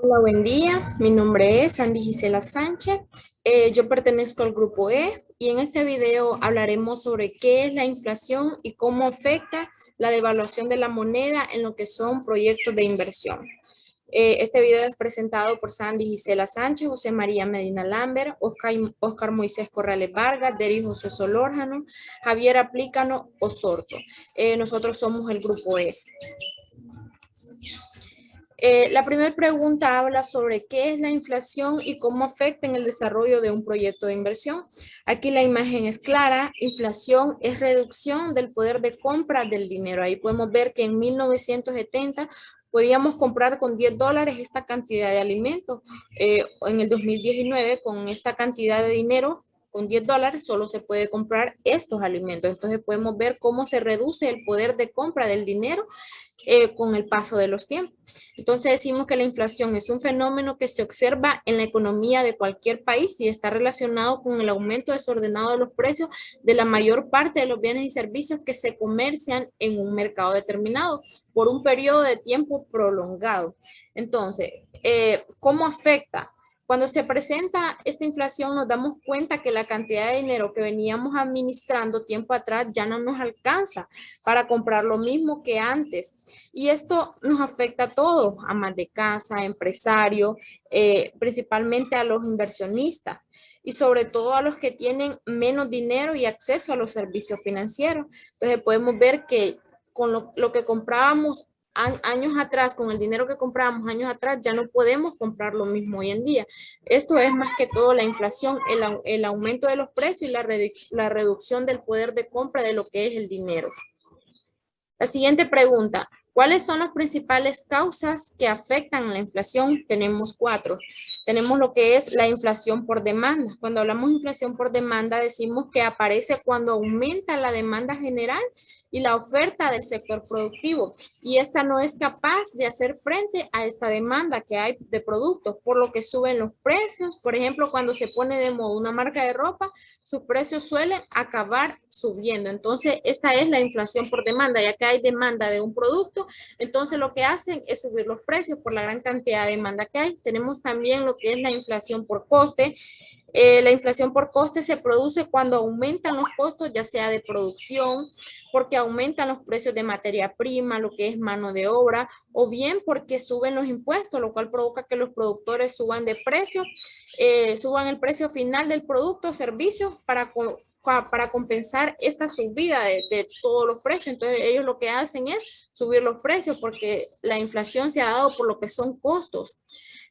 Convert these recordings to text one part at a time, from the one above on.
Hola, buen día. Mi nombre es Sandy Gisela Sánchez. Yo pertenezco al grupo E y en este video hablaremos sobre qué es la inflación y cómo afecta la devaluación de la moneda en lo que son proyectos de inversión. Este video es presentado por Sandy Gisela Sánchez, José María Medina Lambert, Oscar Moisés Corrales Vargas, Deris José Solórzano, Javier Aplícano Osorto. Nosotros somos el grupo E. La primera pregunta habla sobre qué es la inflación y cómo afecta en el desarrollo de un proyecto de inversión. Aquí la imagen es clara. Inflación es reducción del poder de compra del dinero. Ahí podemos ver que en 1970 podíamos comprar con $10 esta cantidad de alimentos. En el 2019, con esta cantidad de dinero, con $10 solo se puede comprar estos alimentos. Entonces podemos ver cómo se reduce el poder de compra del dinero con el paso de los tiempos. Entonces decimos que la inflación es un fenómeno que se observa en la economía de cualquier país y está relacionado con el aumento desordenado de los precios de la mayor parte de los bienes y servicios que se comercian en un mercado determinado por un periodo de tiempo prolongado. Entonces, ¿cómo afecta? Cuando se presenta esta inflación nos damos cuenta que la cantidad de dinero que veníamos administrando tiempo atrás ya no nos alcanza para comprar lo mismo que antes. Y esto nos afecta a todos, amas de casa, a empresarios, principalmente a los inversionistas y sobre todo a los que tienen menos dinero y acceso a los servicios financieros. Entonces podemos ver que con lo que comprábamos años atrás, con el dinero que comprábamos años atrás, ya no podemos comprar lo mismo hoy en día. Esto es más que todo la inflación, el aumento de los precios y la reducción del poder de compra de lo que es el dinero. La siguiente pregunta, ¿cuáles son las principales causas que afectan a la inflación? Tenemos cuatro. Tenemos lo que es la inflación por demanda. Cuando hablamos de inflación por demanda, decimos que aparece cuando aumenta la demanda general y la oferta del sector productivo. Y esta no es capaz de hacer frente a esta demanda que hay de productos, por lo que suben los precios. Por ejemplo, cuando se pone de moda una marca de ropa, sus precios suelen acabar subiendo. Entonces, esta es la inflación por demanda, ya que hay demanda de un producto, entonces lo que hacen es subir los precios por la gran cantidad de demanda que hay. Tenemos también lo que es la inflación por coste. La inflación por coste se produce cuando aumentan los costos, ya sea de producción, porque aumentan los precios de materia prima, lo que es mano de obra, o bien porque suben los impuestos, lo cual provoca que los productores suban de precio, suban el precio final del producto o servicio para compensar esta subida de todos los precios. Entonces ellos lo que hacen es subir los precios porque la inflación se ha dado por lo que son costos.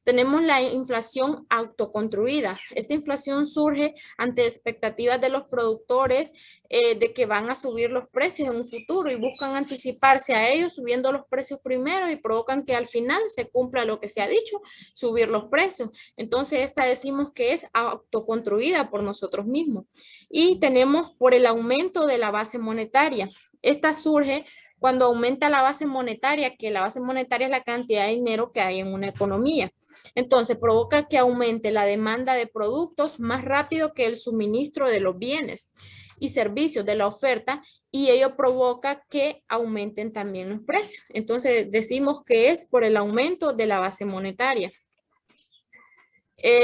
Tenemos la inflación autoconstruida. Esta inflación surge ante expectativas de los productores de que van a subir los precios en un futuro y buscan anticiparse a ellos subiendo los precios primero y provocan que al final se cumpla lo que se ha dicho, subir los precios. Entonces esta decimos que es autoconstruida por nosotros mismos. Y tenemos por el aumento de la base monetaria. Esta surge cuando aumenta la base monetaria, que la base monetaria es la cantidad de dinero que hay en una economía. Entonces, provoca que aumente la demanda de productos más rápido que el suministro de los bienes y servicios de la oferta y ello provoca que aumenten también los precios. Entonces, decimos que es por el aumento de la base monetaria.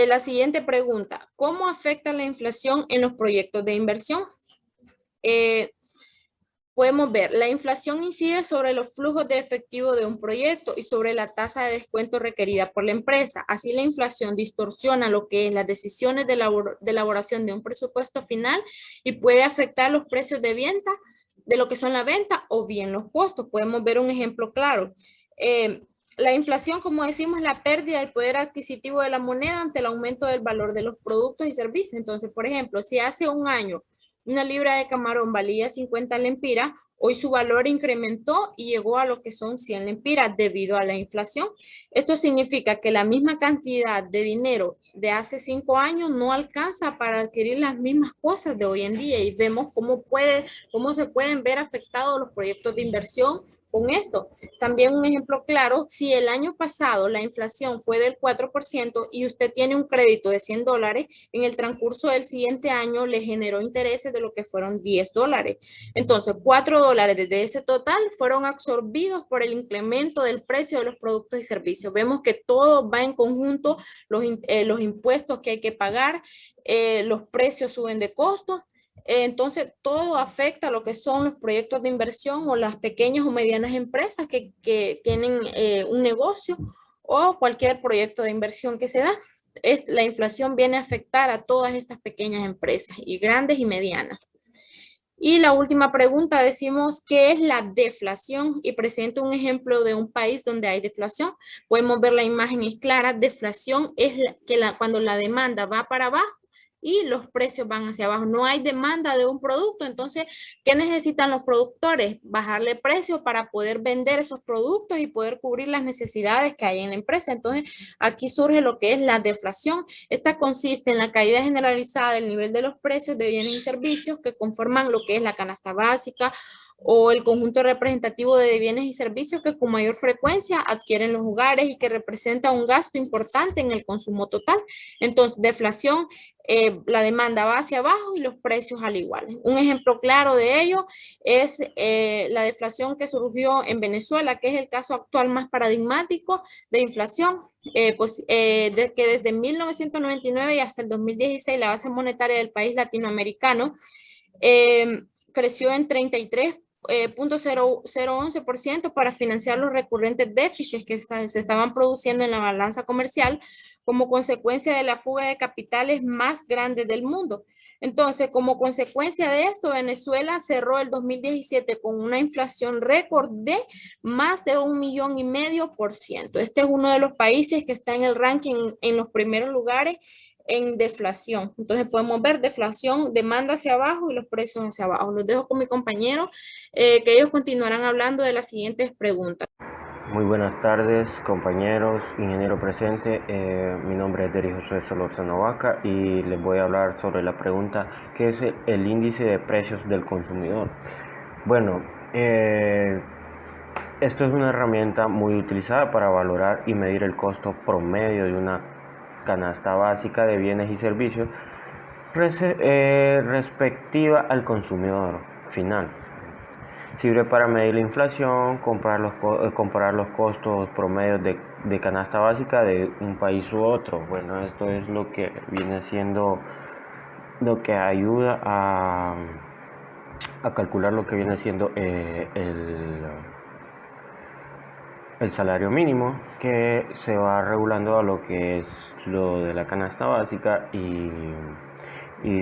La siguiente pregunta, ¿cómo afecta la inflación en los proyectos de inversión? Podemos ver, la inflación incide sobre los flujos de efectivo de un proyecto y sobre la tasa de descuento requerida por la empresa. Así la inflación distorsiona lo que es las decisiones de elaboración de un presupuesto final y puede afectar los precios de venta, de lo que son la venta o bien los costos. Podemos ver un ejemplo claro. La inflación, como decimos, es la pérdida del poder adquisitivo de la moneda ante el aumento del valor de los productos y servicios. Entonces, por ejemplo, si hace un año una libra de camarón valía 50 lempiras, hoy su valor incrementó y llegó a lo que son 100 lempiras debido a la inflación. Esto significa que la misma cantidad de dinero de hace 5 años no alcanza para adquirir las mismas cosas de hoy en día y vemos cómo se pueden ver afectados los proyectos de inversión con esto. También un ejemplo claro, si el año pasado la inflación fue del 4% y usted tiene un crédito de $100, en el transcurso del siguiente año le generó intereses de lo que fueron $10. Entonces, $4 desde ese total fueron absorbidos por el incremento del precio de los productos y servicios. Vemos que todo va en conjunto, los impuestos que hay que pagar, los precios suben de costo. Entonces, todo afecta a lo que son los proyectos de inversión o las pequeñas o medianas empresas que tienen un negocio o cualquier proyecto de inversión que se da. La inflación viene a afectar a todas estas pequeñas empresas, y grandes y medianas. Y la última pregunta, decimos, ¿qué es la deflación? Y presento un ejemplo de un país donde hay deflación. Podemos ver la imagen, es clara. Deflación es cuando la demanda va para abajo y los precios van hacia abajo. No hay demanda de un producto. Entonces, ¿qué necesitan los productores? Bajarle precio para poder vender esos productos y poder cubrir las necesidades que hay en la empresa. Entonces, aquí surge lo que es la deflación. Esta consiste en la caída generalizada del nivel de los precios de bienes y servicios que conforman lo que es la canasta básica o el conjunto representativo de bienes y servicios que con mayor frecuencia adquieren los hogares y que representa un gasto importante en el consumo total. Entonces, deflación, la demanda va hacia abajo y los precios al igual. Un ejemplo claro de ello es la deflación que surgió en Venezuela, que es el caso actual más paradigmático de inflación. Que desde 1999 y hasta el 2016 la base monetaria del país latinoamericano creció en 33,011% para financiar los recurrentes déficits que se estaban produciendo en la balanza comercial como consecuencia de la fuga de capitales más grande del mundo. Entonces, como consecuencia de esto, Venezuela cerró el 2017 con una inflación récord de más de 1,5 millones%. Este es uno de los países que está en el ranking en los primeros lugares en deflación. Entonces podemos ver deflación, demanda hacia abajo y los precios hacia abajo. Los dejo con mi compañero, que ellos continuarán hablando de las siguientes preguntas. Muy buenas tardes, compañeros, ingeniero presente. Mi nombre es Deri José Solórzano Vaca y les voy a hablar sobre la pregunta ¿qué es el índice de precios del consumidor? Bueno, esto es una herramienta muy utilizada para valorar y medir el costo promedio de una canasta básica de bienes y servicios respectiva al consumidor final. Sirve para medir la inflación, comparar los costos promedios de canasta básica de un país u otro. Bueno, esto es lo que viene siendo, lo que ayuda a calcular lo que viene siendo el salario mínimo, que se va regulando a lo que es lo de la canasta básica y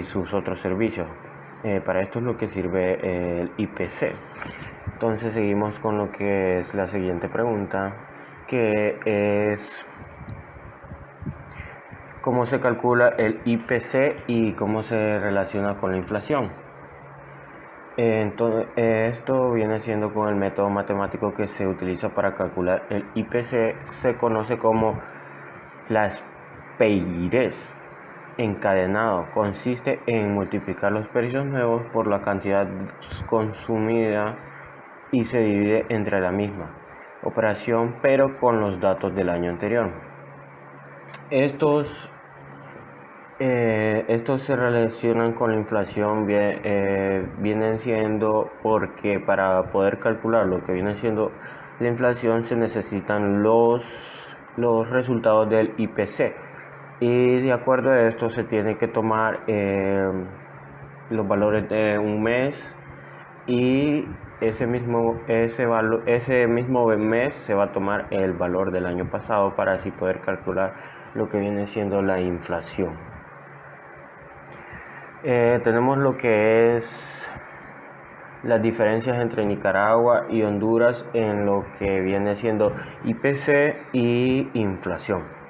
sus otros servicios. Para esto es lo que sirve el IPC. Entonces seguimos con lo que es la siguiente pregunta, que es cómo se calcula el IPC y cómo se relaciona con la inflación. Entonces, esto viene siendo con el método matemático que se utiliza para calcular el IPC, se conoce como las PEIRES. Encadenado consiste en multiplicar los precios nuevos por la cantidad consumida y se divide entre la misma operación pero con los datos del año anterior. Estos se relacionan con la inflación, vienen siendo porque para poder calcular lo que viene siendo la inflación se necesitan los resultados del IPC. Y de acuerdo a esto se tiene que tomar los valores de un mes y ese mismo mes se va a tomar el valor del año pasado para así poder calcular lo que viene siendo la inflación. Tenemos lo que es las diferencias entre Nicaragua y Honduras en lo que viene siendo IPC y inflación.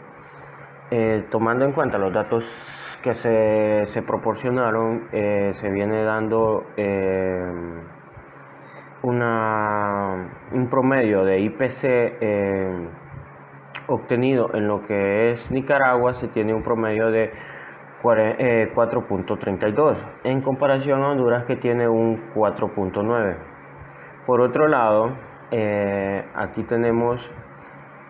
Tomando en cuenta los datos que se proporcionaron, se viene dando un promedio de IPC obtenido en lo que es Nicaragua. Se tiene un promedio de 4.32 en comparación a Honduras, que tiene un 4.9. Por otro lado, aquí tenemos,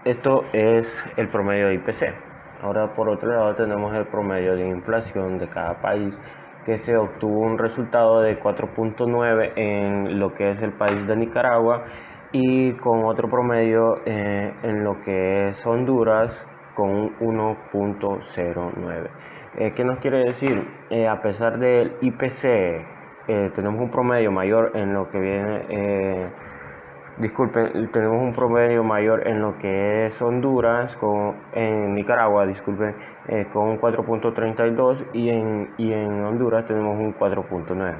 esto es el promedio de IPC. Ahora por otro lado tenemos el promedio de inflación de cada país, que se obtuvo un resultado de 4.9 en lo que es el país de Nicaragua, y con otro promedio en lo que es Honduras con un 1.09. ¿Qué nos quiere decir? A pesar del IPC, tenemos un promedio mayor en lo que viene, disculpen, tenemos un promedio mayor en lo que es Honduras, en Nicaragua, disculpen, con un 4.32, y en Honduras tenemos un 4.9.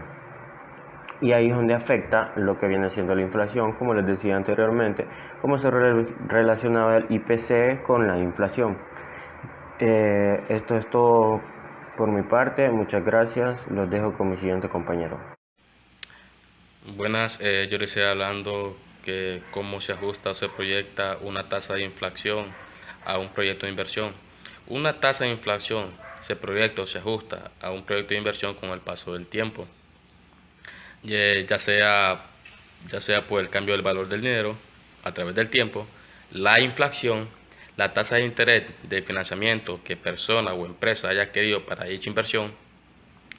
Y ahí es donde afecta lo que viene siendo la inflación, como les decía anteriormente, cómo se relacionaba el IPC con la inflación. Esto es todo por mi parte, muchas gracias, los dejo con mi siguiente compañero. Buenas, yo les estoy hablando que cómo se ajusta o se proyecta una tasa de inflación a un proyecto de inversión. Una tasa de inflación se proyecta o se ajusta a un proyecto de inversión con el paso del tiempo, ya sea por el cambio del valor del dinero a través del tiempo, la inflación, la tasa de interés de financiamiento que persona o empresa haya querido para dicha inversión,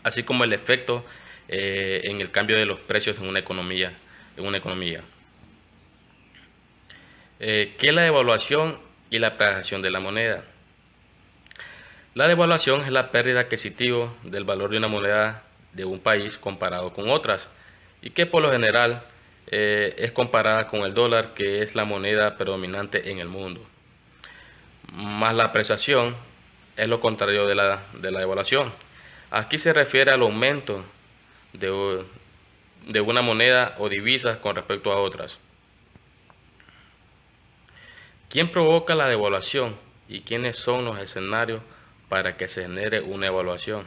así como el efecto en el cambio de los precios en una economía. ¿Qué es la devaluación y la apreciación de la moneda? La devaluación es la pérdida adquisitiva del valor de una moneda de un país comparado con otras, y que por lo general es comparada con el dólar, que es la moneda predominante en el mundo. Más la apreciación es lo contrario de la devaluación. Aquí se refiere al aumento de una moneda o divisa con respecto a otras. ¿Quién provoca la devaluación y quiénes son los escenarios para que se genere una devaluación?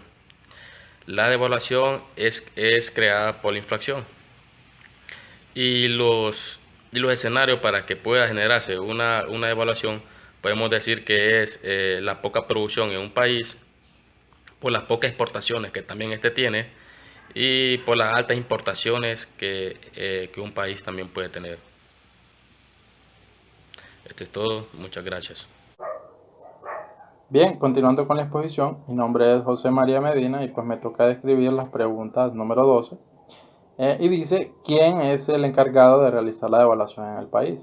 La devaluación es creada por la inflación, y los escenarios para que pueda generarse una devaluación, podemos decir que es la poca producción en un país, por las pocas exportaciones que también este tiene, y por las altas importaciones que un país también puede tener. Esto es todo, muchas gracias. Bien, continuando con la exposición, mi nombre es José María Medina y pues me toca describir las preguntas número 12. Y dice, ¿quién es el encargado de realizar la devaluación en el país?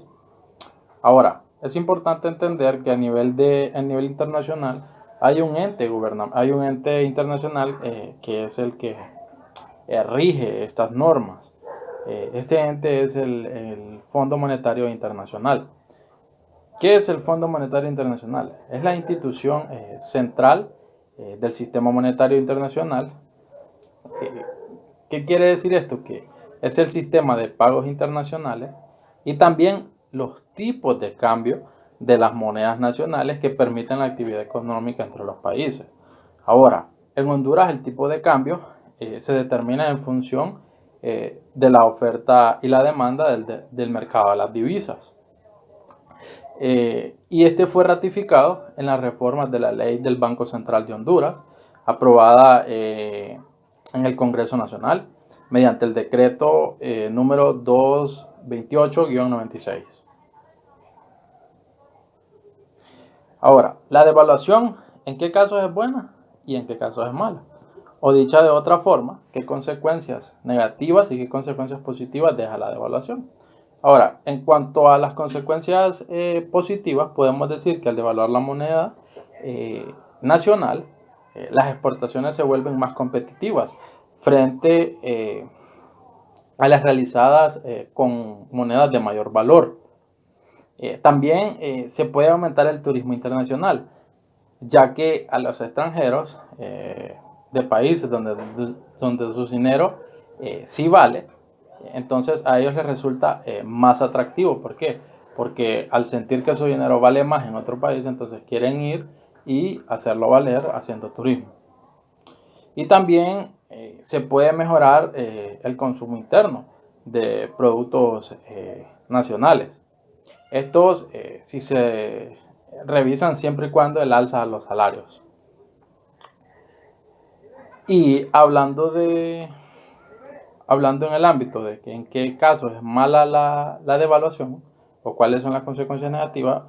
Ahora, es importante entender que a nivel internacional hay un ente internacional que es el que rige estas normas. Este ente es el Fondo Monetario Internacional. ¿Qué es el Fondo Monetario Internacional? Es la institución central del sistema monetario internacional. ¿Qué quiere decir esto? Que es el sistema de pagos internacionales y también los tipos de cambio de las monedas nacionales que permiten la actividad económica entre los países. Ahora, en Honduras el tipo de cambio se determina en función de la oferta y la demanda del mercado de las divisas. Y este fue ratificado en las reformas de la ley del Banco Central de Honduras, aprobada en el Congreso Nacional, mediante el decreto número 228-96. Ahora, la devaluación, ¿en qué casos es buena y en qué casos es mala? O dicha de otra forma, ¿qué consecuencias negativas y qué consecuencias positivas deja la devaluación? Ahora, en cuanto a las consecuencias positivas, podemos decir que al devaluar la moneda nacional, las exportaciones se vuelven más competitivas frente a las realizadas con monedas de mayor valor. También se puede aumentar el turismo internacional, ya que a los extranjeros de países donde su dinero sí vale, entonces a ellos les resulta más atractivo. ¿Por qué? Porque al sentir que su dinero vale más en otro país, entonces quieren ir y hacerlo valer haciendo turismo. Y también se puede mejorar el consumo interno de productos nacionales. Estos si se revisan siempre y cuando el alza de los salarios. Y hablando hablando en el ámbito de que en qué casos es mala la devaluación o cuáles son las consecuencias negativas,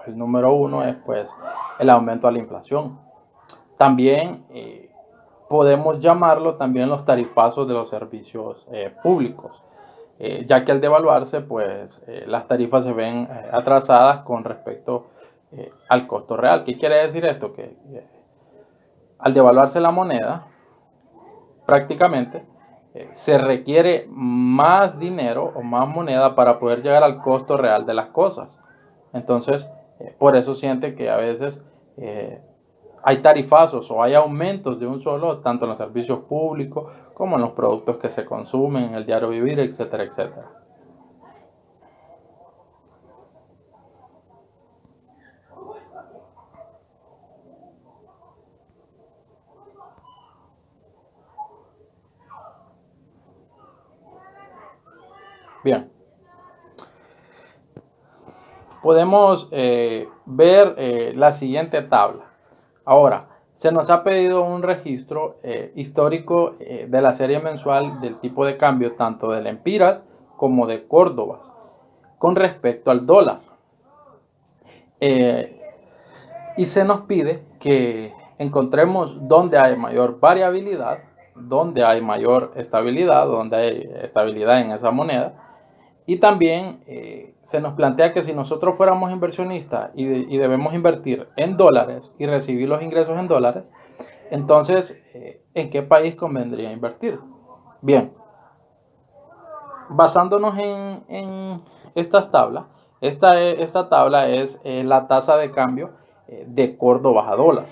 el número uno es pues el aumento a la inflación. También podemos llamarlo también los tarifazos de los servicios públicos, ya que al devaluarse pues las tarifas se ven atrasadas con respecto al costo real. ¿Qué quiere decir esto? Que al devaluarse la moneda, prácticamente se requiere más dinero o más moneda para poder llegar al costo real de las cosas. Entonces, por eso siente que a veces hay tarifazos o hay aumentos de un solo, tanto en los servicios públicos como en los productos que se consumen, en el diario vivir, etcétera, etcétera. Bien, podemos ver la siguiente tabla. Ahora, se nos ha pedido un registro histórico de la serie mensual del tipo de cambio tanto de lempiras como de córdobas con respecto al dólar. Y se nos pide que encontremos dónde hay mayor variabilidad, dónde hay mayor estabilidad, dónde hay estabilidad en esa moneda. Y también se nos plantea que si nosotros fuéramos inversionistas y debemos invertir en dólares y recibir los ingresos en dólares, entonces, ¿en qué país convendría invertir? Bien, basándonos en estas tablas, esta tabla es la tasa de cambio de Córdoba a dólar,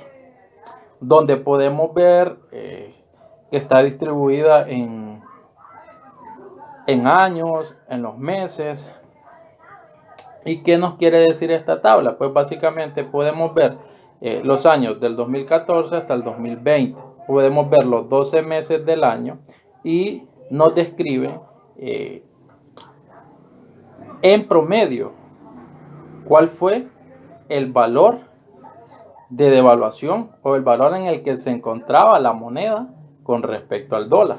donde podemos ver que está distribuida en años, en los meses. ¿Y qué nos quiere decir esta tabla? Pues básicamente podemos ver los años del 2014 hasta el 2020. Podemos ver los 12 meses del año y nos describe en promedio cuál fue el valor de devaluación o el valor en el que se encontraba la moneda con respecto al dólar.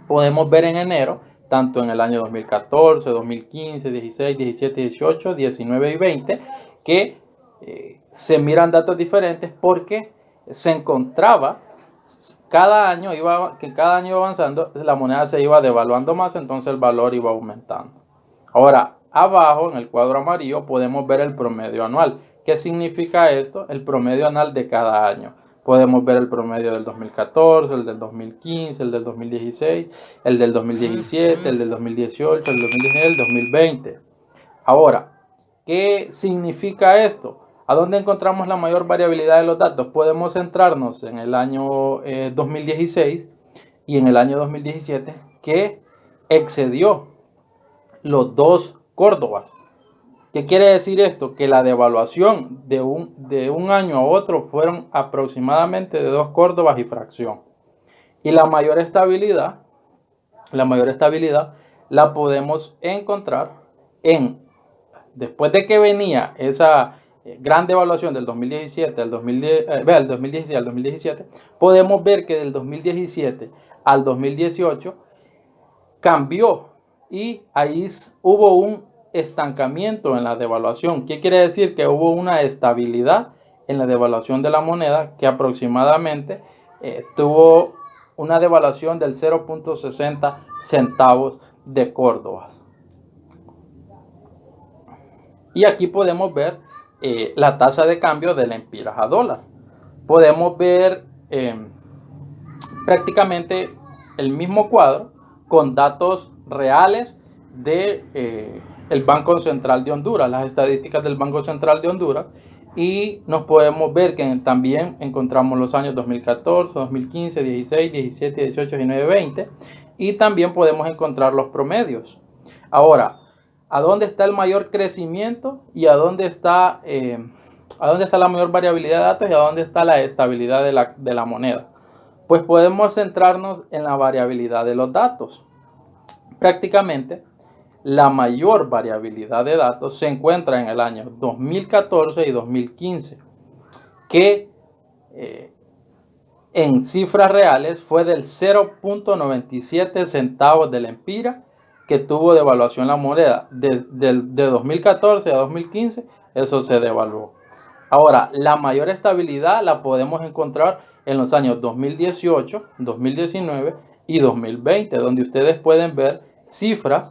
Podemos ver en enero, tanto en el año 2014, 2015, 16, 17, 18, 19 y 20, que se miran datos diferentes porque se encontraba cada año iba avanzando, la moneda se iba devaluando más, entonces el valor iba aumentando. Ahora, abajo en el cuadro amarillo podemos ver el promedio anual. ¿Qué significa esto? El promedio anual de cada año. Podemos ver el promedio del 2014, el del 2015, el del 2016, el del 2017, el del 2018, el del 2019, el 2020. Ahora, ¿qué significa esto? ¿A dónde encontramos la mayor variabilidad de los datos? Podemos centrarnos en el año 2016 y en el año 2017, que excedió los 2 Córdobas. ¿Qué quiere decir esto? Que la devaluación de un año a otro fueron aproximadamente de 2 Córdobas y fracción. Y la mayor estabilidad la podemos encontrar después de que venía esa gran devaluación del 2017 al 2016 al 2017, podemos ver que del 2017 al 2018 cambió y ahí hubo un estancamiento en la devaluación. ¿Qué quiere decir? Que hubo una estabilidad en la devaluación de la moneda, que aproximadamente tuvo una devaluación del 0.60 centavos de Córdoba. Y aquí podemos ver la tasa de cambio de lempiras a dólar. Podemos ver prácticamente el mismo cuadro con datos reales de el Banco Central de Honduras, las estadísticas del Banco Central de Honduras, y nos podemos ver que también encontramos los años 2014, 2015, 16, 17, 18, 19, 20, y también podemos encontrar los promedios. Ahora, ¿a dónde está el mayor crecimiento y a dónde está la mayor variabilidad de datos y a dónde está la estabilidad de la moneda? Pues podemos centrarnos en la variabilidad de los datos. Prácticamente la mayor variabilidad de datos se encuentra en el año 2014 y 2015, que en cifras reales fue del 0.97 centavos de lempira que tuvo devaluación la moneda. De 2014 a 2015 eso se devaluó. Ahora, la mayor estabilidad la podemos encontrar en los años 2018, 2019 y 2020, donde ustedes pueden ver cifras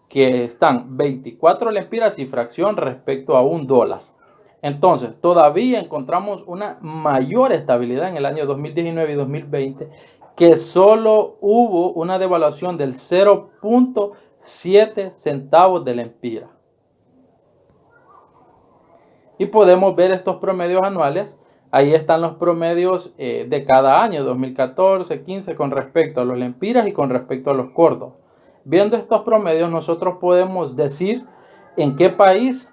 que están 24 lempiras y fracción respecto a $1. Entonces, todavía encontramos una mayor estabilidad en el año 2019 y 2020, que solo hubo una devaluación del 0.7 centavos de lempira. Y podemos ver estos promedios anuales. Ahí están los promedios de cada año, 2014, 15, con respecto a los lempiras y con respecto a los cordos. Viendo estos promedios, nosotros podemos decir en qué país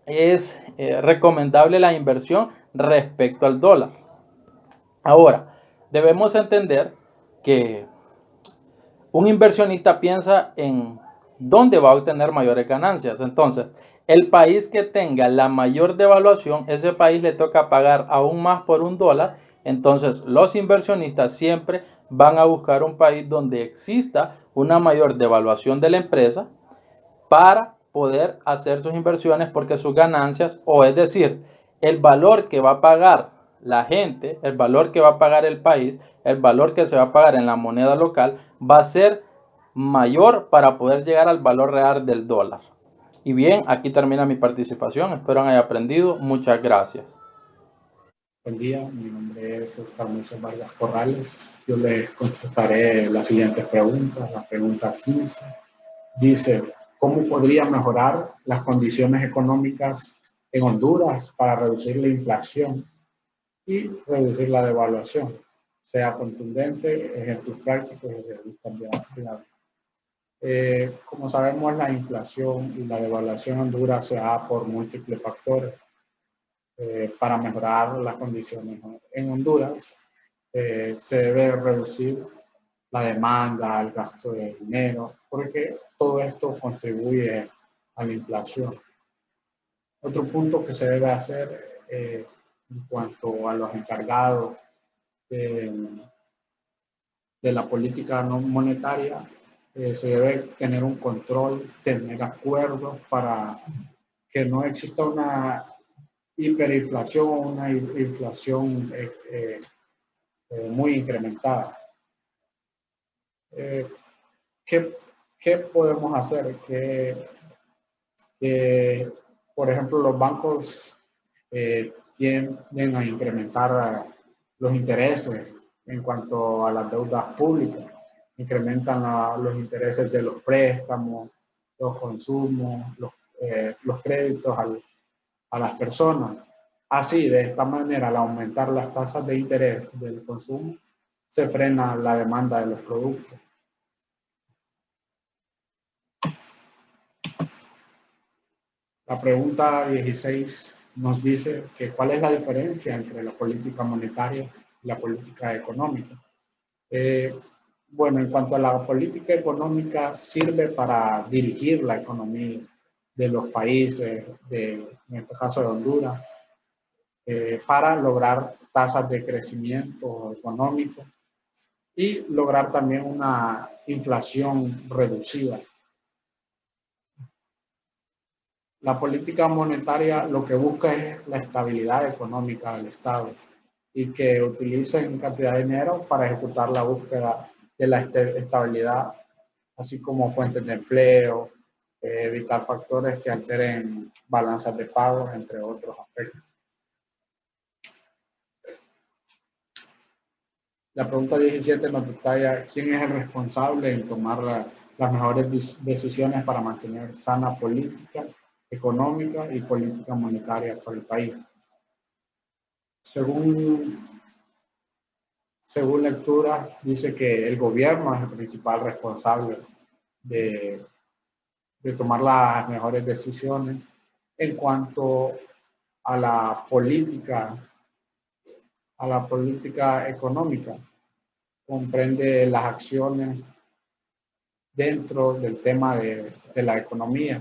es recomendable la inversión respecto al dólar. Ahora, debemos entender que un inversionista piensa en dónde va a obtener mayores ganancias. Entonces, el país que tenga la mayor devaluación, ese país le toca pagar aún más por $1. Entonces, los inversionistas siempre van a buscar un país donde exista una mayor devaluación de la empresa para poder hacer sus inversiones, porque sus ganancias, o es decir, el valor que va a pagar la gente, el valor que va a pagar el país, el valor que se va a pagar en la moneda local, va a ser mayor para poder llegar al valor real del dólar. Y bien, aquí termina mi participación. Espero hayan aprendido. Muchas gracias. Buen día, mi nombre es Oscar Moisés Vargas Corrales. Yo les contestaré las siguientes preguntas. La pregunta 15 dice: ¿cómo podría mejorar las condiciones económicas en Honduras para reducir la inflación y reducir la devaluación? Sea contundente, ejemplos prácticos y realistas de como sabemos, la inflación y la devaluación en Honduras se da por múltiples factores. Para mejorar las condiciones en Honduras, se debe reducir la demanda, el gasto de dinero, porque todo esto contribuye a la inflación. Otro punto que se debe hacer en cuanto a los encargados de la política no monetaria, se debe tener un control, tener acuerdos para que no exista una hiperinflación o una inflación muy incrementada. ¿Qué podemos hacer? Por ejemplo, los bancos tienden a incrementar los intereses en cuanto a las deudas públicas, incrementan los intereses de los préstamos, los consumos, los créditos a las personas. Así, de esta manera, al aumentar las tasas de interés del consumo, se frena la demanda de los productos. La pregunta 16 nos dice que cuál es la diferencia entre la política monetaria y la política económica. Bueno, en cuanto a la política económica, sirve para dirigir la economía de los países, en este caso de Honduras, para lograr tasas de crecimiento económico y lograr también una inflación reducida. La política monetaria lo que busca es la estabilidad económica del Estado y que utilicen cantidad de dinero para ejecutar la búsqueda de la estabilidad, así como fuentes de empleo, evitar factores que alteren balanzas de pagos, entre otros aspectos. La pregunta 17 nos detalla quién es el responsable en tomar las mejores decisiones para mantener sana política económica y política monetaria por el país. Según lectura, dice que el gobierno es el principal responsable de tomar las mejores decisiones en cuanto a la política económica. Comprende las acciones dentro del tema de la economía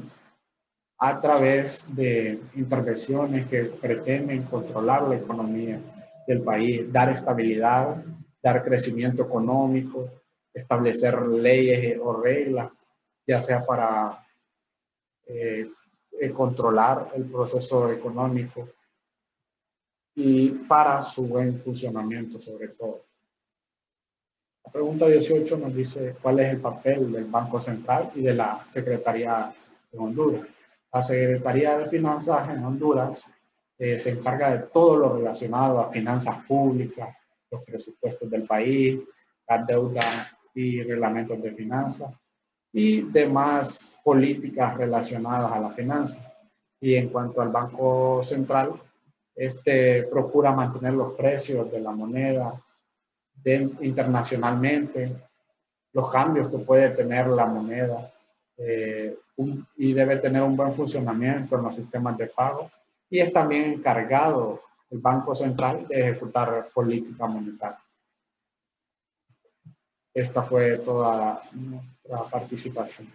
a través de intervenciones que pretenden controlar la economía del país, dar estabilidad, dar crecimiento económico, establecer leyes o reglas, ya sea para controlar el proceso económico y para su buen funcionamiento sobre todo. La pregunta 18 nos dice cuál es el papel del Banco Central y de la Secretaría de Honduras. La Secretaría de Finanzas en Honduras se encarga de todo lo relacionado a finanzas públicas, los presupuestos del país, las deudas y reglamentos de finanzas y demás políticas relacionadas a la finanza. Y en cuanto al Banco Central, procura mantener los precios de la moneda internacionalmente, los cambios que puede tener la moneda y debe tener un buen funcionamiento en los sistemas de pago. Y es también encargado el Banco Central de ejecutar política monetaria. Esta fue toda nuestra participación.